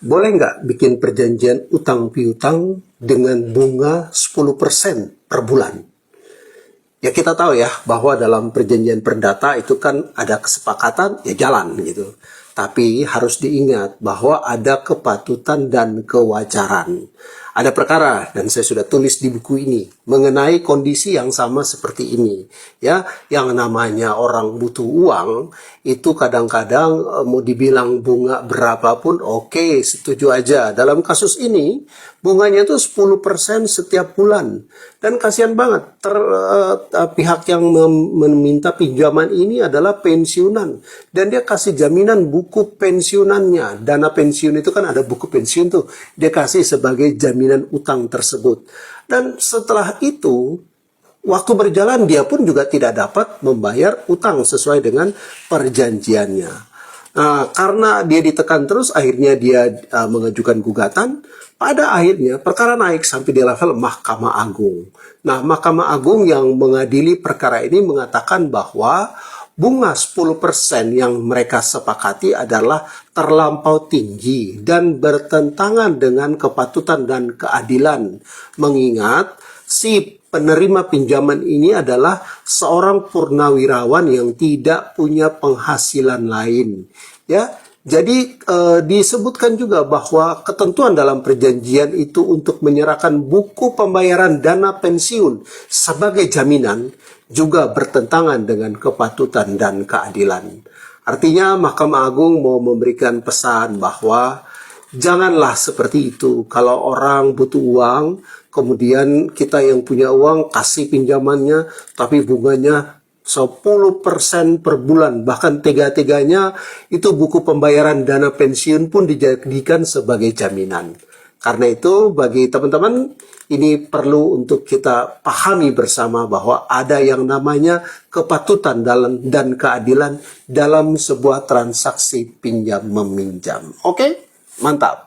boleh nggak bikin perjanjian utang piutang dengan bunga 10% per bulan? Ya kita tahu ya bahwa dalam perjanjian perdata itu kan ada kesepakatan ya jalan gitu. Tapi harus diingat bahwa ada kepatutan dan kewajaran. Ada perkara dan saya sudah tulis di buku ini mengenai kondisi yang sama seperti ini. Ya, yang namanya orang butuh uang itu kadang-kadang mau dibilang bunga berapapun oke, setuju aja. Dalam kasus ini bunganya itu 10% setiap bulan. Dan kasihan banget pihak yang meminta pinjaman ini adalah pensiunan dan dia kasih jaminan buku pensiunannya. Dana pensiun itu kan ada buku pensiun tuh, dia kasih sebagai jaminan utang tersebut. Dan setelah itu waktu berjalan dia pun juga tidak dapat membayar utang sesuai dengan perjanjiannya. Nah, karena dia ditekan terus, akhirnya dia mengajukan gugatan. Pada akhirnya perkara naik sampai di level Mahkamah Agung. Nah, Mahkamah Agung yang mengadili perkara ini mengatakan bahwa bunga 10% yang mereka sepakati adalah terlampau tinggi dan bertentangan dengan kepatutan dan keadilan. Mengingat si penerima pinjaman ini adalah seorang purnawirawan yang tidak punya penghasilan lain. Ya, jadi disebutkan juga bahwa ketentuan dalam perjanjian itu untuk menyerahkan buku pembayaran dana pensiun sebagai jaminan juga bertentangan dengan kepatutan dan keadilan. Artinya Mahkamah Agung mau memberikan pesan bahwa janganlah seperti itu. Kalau orang butuh uang, kemudian kita yang punya uang kasih pinjamannya, tapi bunganya 10% per bulan, bahkan tega-teganya itu buku pembayaran dana pensiun pun dijadikan sebagai jaminan. Karena itu bagi teman-teman ini perlu untuk kita pahami bersama bahwa ada yang namanya kepatutan dan keadilan dalam sebuah transaksi pinjam meminjam. Oke? Mantap.